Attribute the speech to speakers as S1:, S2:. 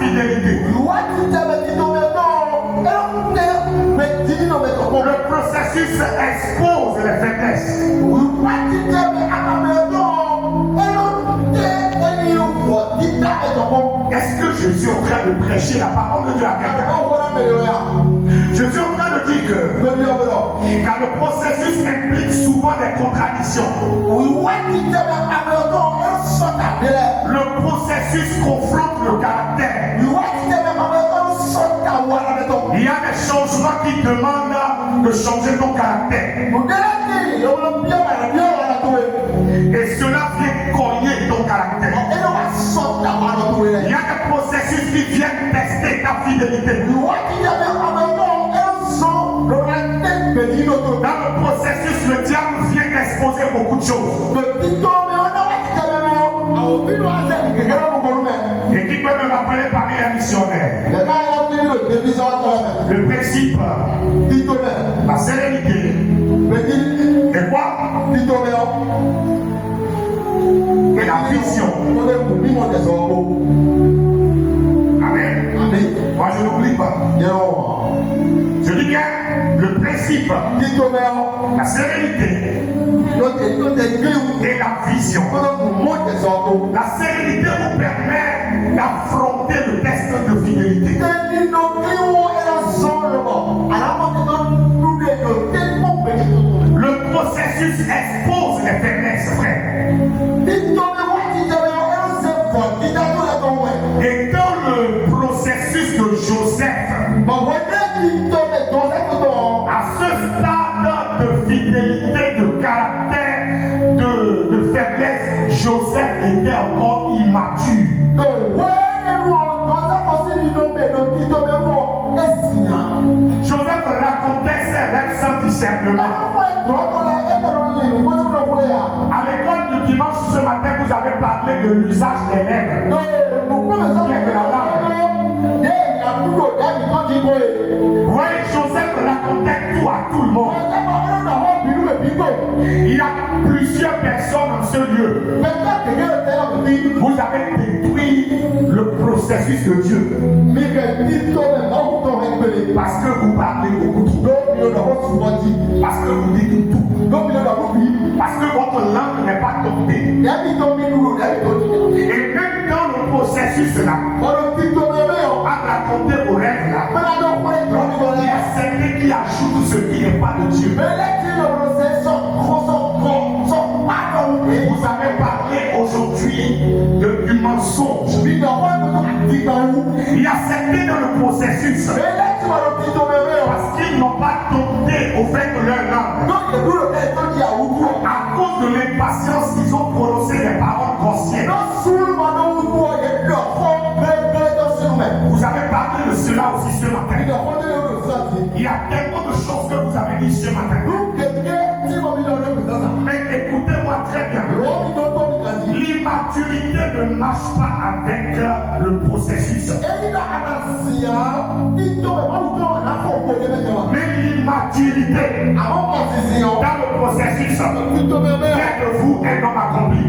S1: fidélité. Le processus expose les faiblesses. Est-ce que je suis en train de prêcher la parole de Dieu à quelqu'un? Je suis en train de dire que car le processus implique souvent des contradictions. Le processus confronte le caractère. Il y a des changements qui demandent de changer ton caractère. Et cela vient cogner ton caractère. Il y a des processus qui viennent tester ta fidélité. Dans le processus, le diable vient exposer beaucoup de choses. Et qui peut me rappeler parmi les missionnaires? Le principe, la sérénité. Et quoi? Et la vision. Amen. Moi je n'oublie pas. Je dis bien le principe, la sérénité et la vision. La sérénité vous permet d'affronter le test de fidélité. Le processus expose les faiblesses, frère. Et dans le processus de Joseph, à ce stade de fidélité, de caractère, de faiblesse, Joseph était encore immature. Joseph racontait ses rêves sans discernement. À l'école du dimanche ce matin, vous avez parlé de l'usage des lèvres. Oui, Joseph racontait tout à tout le monde. Il y a plusieurs personnes dans ce lieu. Vous avez détruit le processus de Dieu. Parce que vous parlez beaucoup trop. Parce que vous dites tout. Parce que votre langue n'est pas tombée. Et même dans le processus là, à raconter vos rêves là, il y a certains qui ajoutent ce qui n'est pas de Dieu. Vous avez parlé aujourd'hui du mensonge. Il y a certains dans le processus parce qu'ils n'ont pas tombé au fait de leur langue. À cause de l'impatience, ils ont prononcé des paroles grossières. Vous avez parlé de cela aussi ce matin. Il y a tellement de choses que vous avez dit ce matin. Mais écoutez-moi très bien. L'immaturité ne marche pas avec le processus. Mais l'immaturité dans le processus fait de vous un homme accompli.